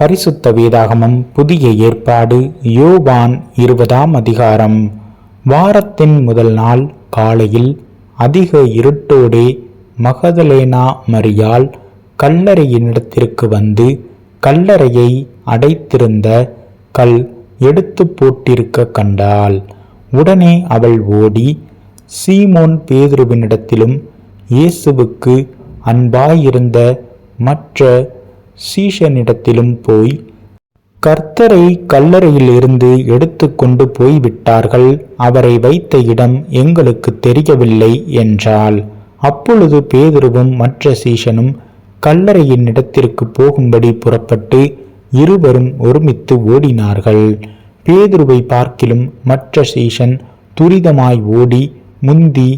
பரிசுத்த வேதாகமம் புதிய ஏற்பாடு யோவான் 20ஆம் அதிகாரம். வாரத்தின் முதல் நாள் காலையில் அதிக இருட்டோடே மகதலேனா மரியாள் கல்லறையினிடத்திற்கு வந்து கல்லறையை அடைத்திருந்த கல் எடுத்து போட்டிருக்க கண்டாள். உடனே அவள் ஓடி சீமோன் பேதுருவினிடத்திலும் இயேசுவுக்கு அன்பாயிருந்த மற்ற சீஷனிடத்திலும் போய், கர்த்தரை கல்லறையிலிருந்து எடுத்து கொண்டு போய்விட்டார்கள், அவரை வைத்த இடம் எங்களுக்கு தெரியவில்லை என்றாள். அப்பொழுது பேதுருவும் மற்ற சீஷனும் கல்லறையின் இடத்திற்கு போகும்படி புறப்பட்டு இருவரும் ஒருமித்து ஓடினார்கள். பேதுருவை பார்க்கிலும் மற்ற சீஷன் துரிதமாய் ஓடி முந்தி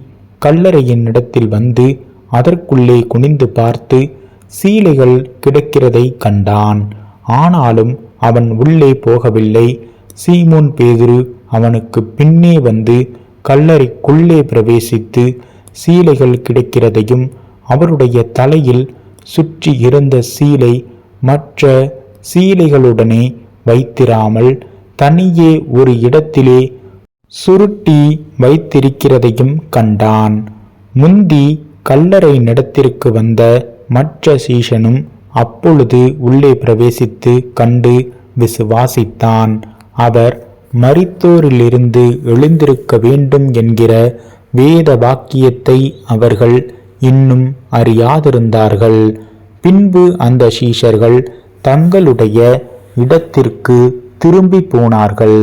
கல்லறையின் இடத்தில் வந்து அதற்குள்ளே குனிந்து பார்த்து சீலைகள் கிடக்கிறதை கண்டான். ஆனாலும் அவன் உள்ளே போகவில்லை. சீமோன் பேதுரு அவனுக்கு பின்னே வந்து கல்லறைக்குள்ளே பிரவேசித்து சீலைகள் கிடக்கிறதையும் அவருடைய தலையில் சுற்றி இருந்த சீலை மற்ற சீலைகளுடனே வைத்திராமல் தனியே ஒரு இடத்திலே சுருட்டி வைத்திருக்கிறதையும் கண்டான். முந்தி கல்லறை நடத்திற்கு வந்த மற்ற சீஷனும் அப்பொழுது உள்ளே பிரவேசித்து கண்டு விசுவாசித்தான். அவர் மரித்தோரிலிருந்து எழுந்திருக்க வேண்டும் என்கிற வேத வாக்கியத்தை அவர்கள் இன்னும் அறியாதிருந்தார்கள். பின்பு அந்த சீஷர்கள் தங்களுடைய இடத்திற்கு திரும்பி போனார்கள்.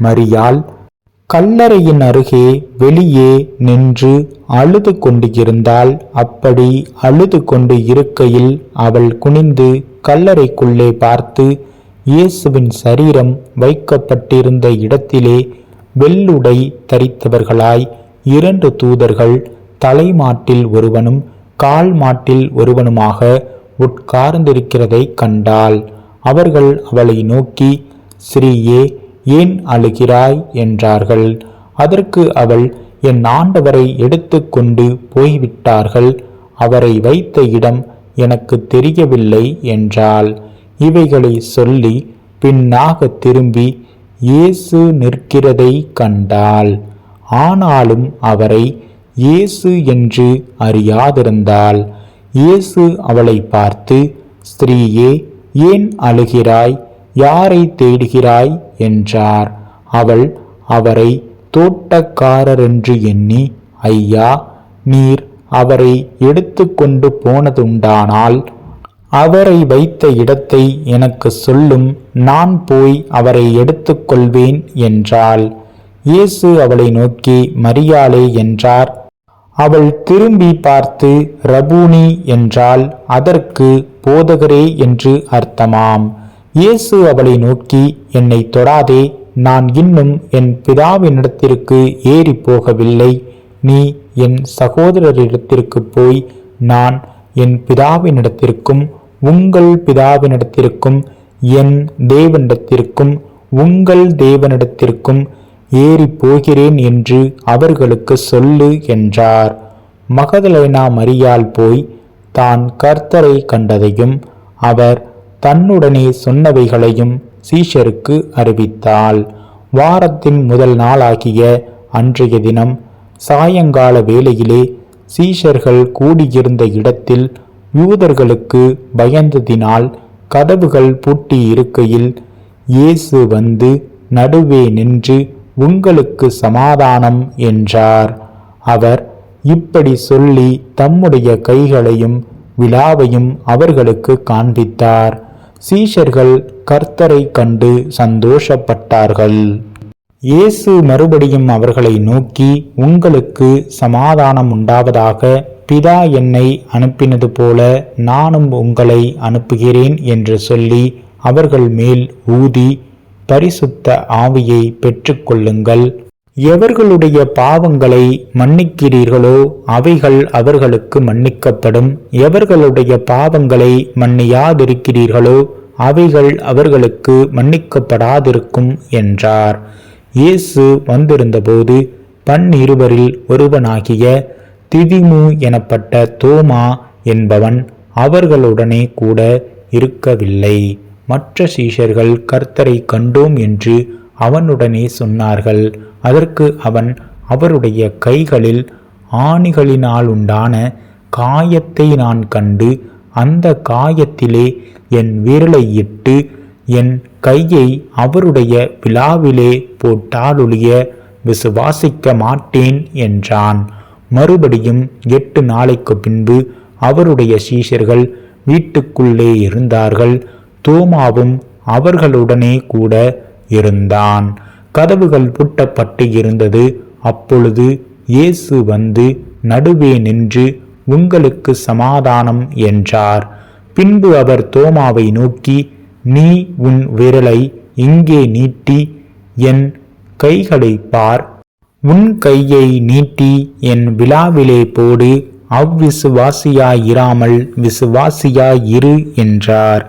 மரியாள் கல்லறையின் அருகே வெளியே நின்று அழுது கொண்டு இருந்தாள். அப்படி அழுது கொண்டு இருக்கையில் அவள் குனிந்து கல்லறைக்குள்ளே பார்த்து இயேசுவின் சரீரம் வைக்கப்பட்டிருந்த இடத்திலே வெள்ளுடை தரித்தவர்களாய் 2 தூதர்கள் தலைமாட்டில் ஒருவனும் கால் மாட்டில் ஒருவனுமாக உட்கார்ந்திருக்கிறதை கண்டாள். அவர்கள் அவளை நோக்கி, ஸ்ரீயே, ஏன் அழுகிறாய் என்றார்கள். அதற்கு அவள், என் ஆண்டவரை எடுத்து கொண்டு போய்விட்டார்கள், அவரை வைத்த இடம் எனக்கு தெரியவில்லை என்றாள். இவைகளை சொல்லி பின்னாக திரும்பி இயேசு நிற்கிறதை கண்டாள். ஆனாலும் அவரை இயேசு என்று அறியாதிருந்தாள். இயேசு அவளை பார்த்து, ஸ்திரீயே, ஏன் அழுகிறாய்? யாரை தேடுகிறாய் என்றார். அவள் அவரை தோட்டக்காரரென்று எண்ணி, ஐயா, நீர் அவரை எடுத்து கொண்டு போனதுண்டானால் அவரை வைத்த இடத்தை எனக்கு சொல்லும், நான் போய் அவரை எடுத்து கொள்வேன் என்றாள். இயேசு அவளை நோக்கி, மரியாளே என்றார். அவள் திரும்பி பார்த்து ரபூனி என்றாள். அதற்கு போதகரே என்று அர்த்தமாம். இயேசு அவளை நோக்கி, என்னை தொடாதே, நான் இன்னும் என் பிதாவினிடத்திற்கு ஏறி போகவில்லை. நீ என் சகோதரரிடத்திற்கு போய், நான் என் பிதாவினிடத்திற்கும் உங்கள் பிதாவினிடத்திற்கும் என் தேவனிடத்திற்கும் உங்கள் தேவனிடத்திற்கும் ஏறி போகிறேன் என்று அவர்களுக்கு சொல்லு என்றார். மகதலேனா மரியாள் போய் தான் கர்த்தரை கண்டதையும் அவர் தன்னுடனே சொன்னவைகளையும் சீஷருக்கு அறிவித்தாள். வாரத்தின் முதல் நாளாகிய அன்றைய தினம் சாயங்கால வேளையிலே சீஷர்கள் கூடியிருந்த இடத்தில் யூதர்களுக்கு பயந்ததினால் கதவுகள் பூட்டி இருக்கையில் இயேசு வந்து நடுவே நின்று, உங்களுக்கு சமாதானம் என்றார். அவர் இப்படி சொல்லி தம்முடைய கைகளையும் விலாவையும் அவர்களுக்கு காண்பித்தார். சீஷர்கள் கர்த்தரை கண்டு சந்தோஷப்பட்டார்கள். இயேசு மறுபடியும் அவர்களை நோக்கி, உங்களுக்கு சமாதானம் உண்டாவதாக, பிதா என்னை அனுப்பினது போல நானும் உங்களை அனுப்புகிறேன் என்று சொல்லி அவர்கள் மேல் ஊதி, பரிசுத்த ஆவியை பெற்றுக்கொள்ளுங்கள். எவர்களுடைய பாவங்களை மன்னிக்கிறீர்களோ அவைகள் அவர்களுக்கு மன்னிக்கப்படும், எவர்களுடைய பாவங்களை மன்னியாதிருக்கிறீர்களோ அவைகள் அவர்களுக்கு மன்னிக்கப்படாதிருக்கும் என்றார். இயேசு வந்திருந்தபோது 12 ஒருவனாகிய திதிமு எனப்பட்ட தோமா என்பவன் அவர்களுடனே கூட இருக்கவில்லை. மற்ற சீஷர்கள் கர்த்தரை கண்டோம் என்று அவனுடனே சொன்னார்கள். அதற்கு அவன் அவருடைய கைகளில் ஆணிகளினாலுண்டான காயத்தை நான் கண்டு அந்த காயத்திலே என் விரலை இட்டு என் கையை அவருடைய விலாவிலே போட்டாலொழிய விசுவாசிக்க மாட்டேன் என்றான். மறுபடியும் 8 நாளைக்கு பின்பு அவருடைய சீஷர்கள் வீட்டுக்குள்ளே இருந்தார்கள். தோமாவும் அவர்களுடனே கூட இருந்தான். கதவுகள் பூட்டப்பட்டு இருந்தது. அப்பொழுது இயேசு வந்து நடுவே நின்று, உங்களுக்கு சமாதானம் என்றார். பின்பு அவர் தோமாவை நோக்கி, நீ உன் விரலை இங்கே நீட்டி என் கைகளை பார், உன் கையை நீட்டி என் விலாவிலே போடு, அவ்விசுவாசியாயிராமல் விசுவாசியாயிரு என்றார்.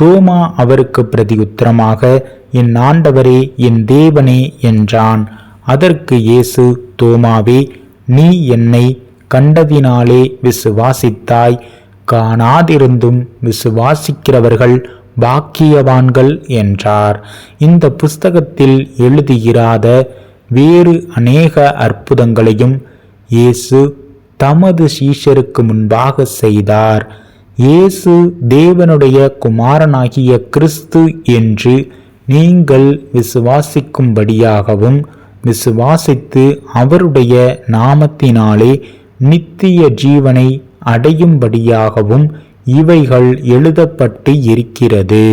தோமா அவருக்கு பிரதியுத்தரமாக, என் ஆண்டவரே, என் தேவனே என்றான். அதற்கு இயேசு, தோமாவே, நீ என்னை கண்டதினாலே விசுவாசித்தாய், காணாதிருந்தும் விசுவாசிக்கிறவர்கள் பாக்கியவான்கள் என்றார். இந்த புஸ்தகத்தில் எழுதியிராத வேறு அநேக அற்புதங்களையும் இயேசு தமது சீஷருக்கு முன்பாக செய்தார். இயேசு தேவனுடைய குமாரனாகிய கிறிஸ்து என்று நீங்கள் விசுவாசிக்கும்படியாகவும் விசுவாசித்து அவருடைய நாமத்தினாலே நித்திய ஜீவனை அடையும்படியாகவும் இவைகள் எழுதப்பட்டு இருக்கிறது.